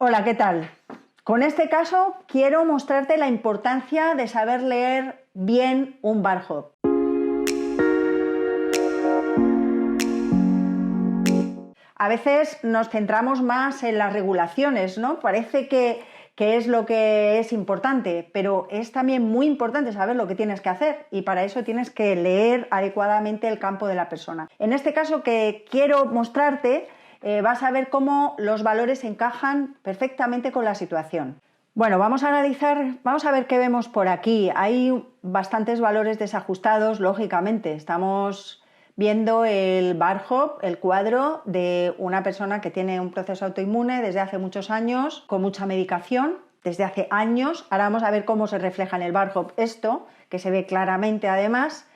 Hola, ¿qué tal? Con este caso quiero mostrarte la importancia de saber leer bien un barcode. A veces nos centramos más en las regulaciones, ¿no? Parece que es lo que es importante, pero es también muy importante saber lo que tienes que hacer y para eso tienes que leer adecuadamente el campo de la persona. En este caso que quiero mostrarte, vas a ver cómo los valores encajan perfectamente con la situación. Bueno, vamos a analizar, vamos a ver qué vemos por aquí. Hay bastantes valores desajustados, lógicamente. Estamos viendo el barcode, el cuadro de una persona que tiene un proceso autoinmune desde hace muchos años, con mucha medicación, desde hace años. Ahora vamos a ver cómo se refleja en el barcode esto, que se ve claramente además.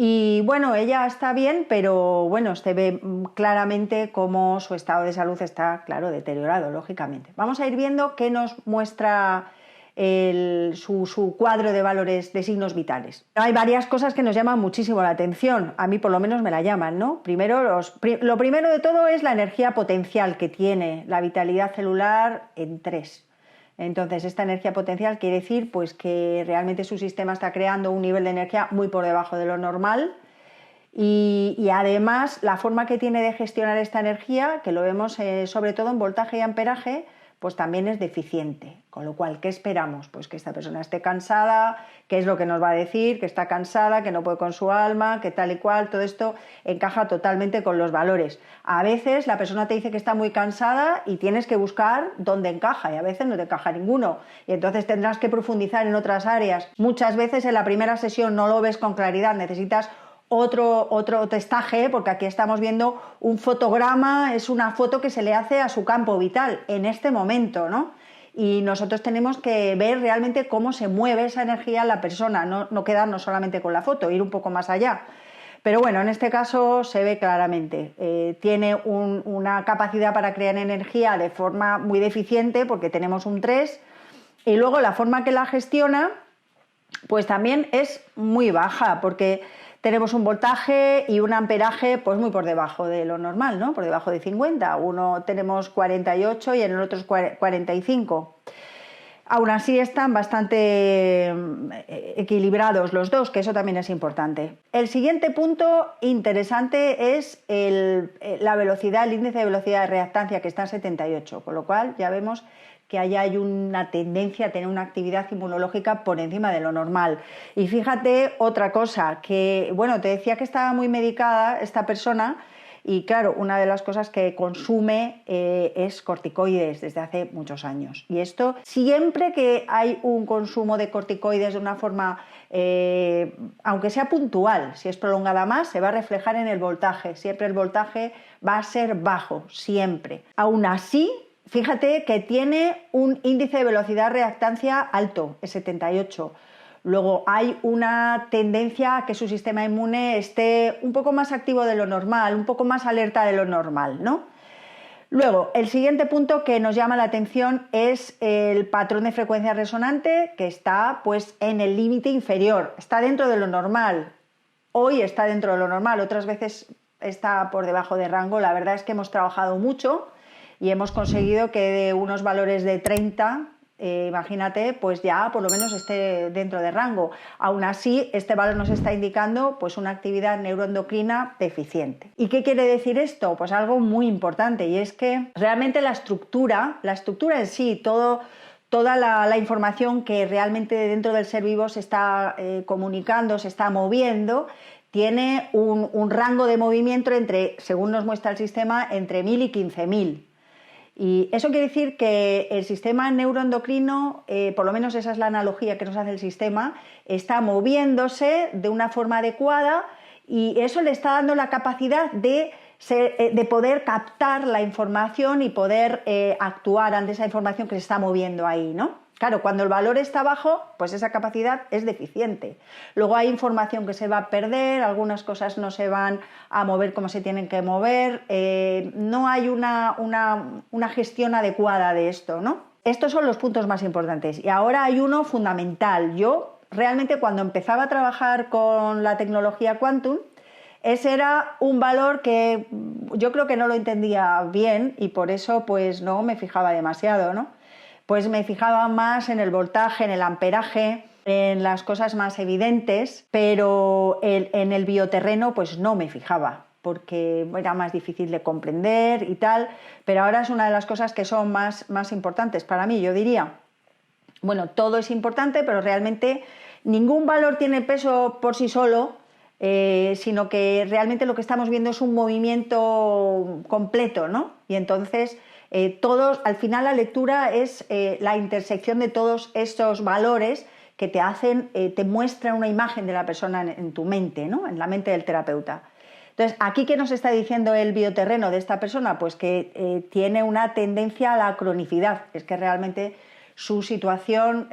Y bueno, ella está bien, pero bueno, se ve claramente cómo su estado de salud está, claro, deteriorado, lógicamente. Vamos a ir viendo qué nos muestra su cuadro de valores de signos vitales. Hay varias cosas que nos llaman muchísimo la atención, a mí por lo menos me la llaman, ¿no? Lo primero de todo es la energía potencial que tiene la vitalidad celular en 3. Entonces, esta energía potencial quiere decir pues, que realmente su sistema está creando un nivel de energía muy por debajo de lo normal y además la forma que tiene de gestionar esta energía, que lo vemos sobre todo en voltaje y amperaje, pues también es deficiente. Con lo cual, ¿qué esperamos? Pues que esta persona esté cansada, ¿qué es lo que nos va a decir? Que está cansada, que no puede con su alma, que tal y cual, todo esto encaja totalmente con los valores. A veces la persona te dice que está muy cansada y tienes que buscar dónde encaja y a veces no te encaja ninguno y entonces tendrás que profundizar en otras áreas. Muchas veces en la primera sesión no lo ves con claridad, necesitas otro testaje, porque aquí estamos viendo un fotograma, es una foto que se le hace a su campo vital en este momento, ¿no? Y nosotros tenemos que ver realmente cómo se mueve esa energía en la persona, no quedarnos solamente con la foto, ir un poco más allá. Pero bueno, en este caso se ve claramente, tiene una capacidad para crear energía de forma muy deficiente porque tenemos un 3 y luego la forma que la gestiona pues también es muy baja porque tenemos un voltaje y un amperaje pues muy por debajo de lo normal, ¿no? Por debajo de 50. Uno tenemos 48 y en el otro es 45. Aún así están bastante equilibrados los dos, que eso también es importante. El siguiente punto interesante es la velocidad, el índice de velocidad de reactancia, que está en 78, con lo cual ya vemos que ahí hay una tendencia a tener una actividad inmunológica por encima de lo normal. Y fíjate otra cosa, que bueno, te decía que estaba muy medicada esta persona y claro, una de las cosas que consume es corticoides desde hace muchos años. Y esto, siempre que hay un consumo de corticoides de una forma, aunque sea puntual, si es prolongada más, se va a reflejar en el voltaje. Siempre el voltaje va a ser bajo, siempre. Aún así, fíjate que tiene un índice de velocidad reactancia alto, es 78. Luego hay una tendencia a que su sistema inmune esté un poco más activo de lo normal, un poco más alerta de lo normal, ¿no? Luego, el siguiente punto que nos llama la atención es el patrón de frecuencia resonante, que está pues en el límite inferior, está dentro de lo normal. Hoy está dentro de lo normal, otras veces está por debajo de rango. La verdad es que hemos trabajado mucho y hemos conseguido que de unos valores de 30, imagínate, pues ya por lo menos esté dentro de rango. Aún así, este valor nos está indicando pues una actividad neuroendocrina deficiente. ¿Y qué quiere decir esto? Pues algo muy importante, y es que realmente la estructura en sí, toda la información que realmente dentro del ser vivo se está comunicando, se está moviendo, tiene un rango de movimiento entre, según nos muestra el sistema, entre 1000 y 15000. Y eso quiere decir que el sistema neuroendocrino, por lo menos esa es la analogía que nos hace el sistema, está moviéndose de una forma adecuada y eso le está dando la capacidad de poder captar la información y poder actuar ante esa información que se está moviendo ahí, ¿no? Claro, cuando el valor está bajo, pues esa capacidad es deficiente. Luego hay información que se va a perder, algunas cosas no se van a mover como se tienen que mover, no hay una gestión adecuada de esto, ¿no? Estos son los puntos más importantes. Y ahora hay uno fundamental. Yo realmente cuando empezaba a trabajar con la tecnología Quantum, Ese era un valor que yo creo que no lo entendía bien y por eso pues no me fijaba demasiado, ¿no? Pues me fijaba más en el voltaje, en el amperaje, en las cosas más evidentes, pero en el bioterreno pues no me fijaba porque era más difícil de comprender y tal, pero ahora es una de las cosas que son más importantes para mí, yo diría. Bueno, todo es importante, pero realmente ningún valor tiene peso por sí solo, sino que realmente lo que estamos viendo es un movimiento completo, ¿no? Y entonces todos, al final la lectura es la intersección de todos estos valores que te hacen, te muestran una imagen de la persona en tu mente, ¿no? En la mente del terapeuta. Entonces, ¿aquí qué nos está diciendo el bioterreno de esta persona? Pues que tiene una tendencia a la cronicidad, es que realmente su situación,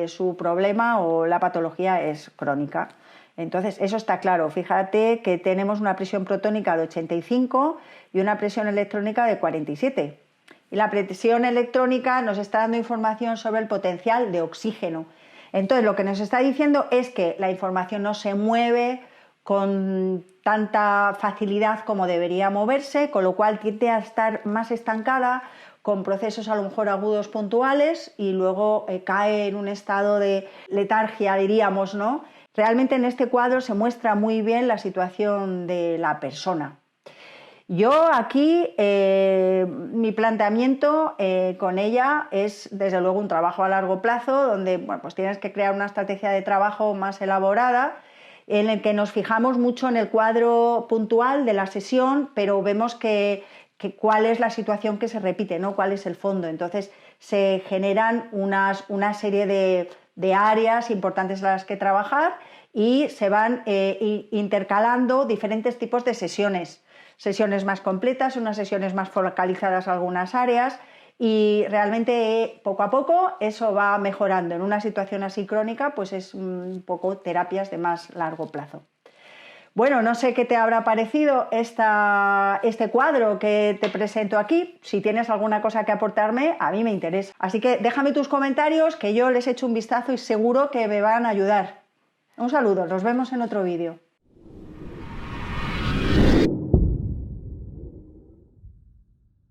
su problema o la patología es crónica. Entonces, eso está claro. Fíjate que tenemos una presión protónica de 85 y una presión electrónica de 47. Y la presión electrónica nos está dando información sobre el potencial de oxígeno. Entonces, lo que nos está diciendo es que la información no se mueve con tanta facilidad como debería moverse, con lo cual tiende a estar más estancada, con procesos a lo mejor agudos puntuales y luego cae en un estado de letargia, diríamos, ¿no? Realmente en este cuadro se muestra muy bien la situación de la persona. Yo aquí, mi planteamiento con ella es desde luego un trabajo a largo plazo donde bueno, pues tienes que crear una estrategia de trabajo más elaborada en el que nos fijamos mucho en el cuadro puntual de la sesión, pero vemos que cuál es la situación que se repite, ¿no? Cuál es el fondo. Entonces se generan una serie de áreas importantes a las que trabajar y se van intercalando diferentes tipos de sesiones. Sesiones más completas, unas sesiones más focalizadas a algunas áreas y realmente poco a poco eso va mejorando. En una situación así crónica pues es un poco terapias de más largo plazo. Bueno, no sé qué te habrá parecido este cuadro que te presento aquí. Si tienes alguna cosa que aportarme, a mí me interesa. Así que déjame tus comentarios que yo les echo un vistazo y seguro que me van a ayudar. Un saludo, nos vemos en otro vídeo.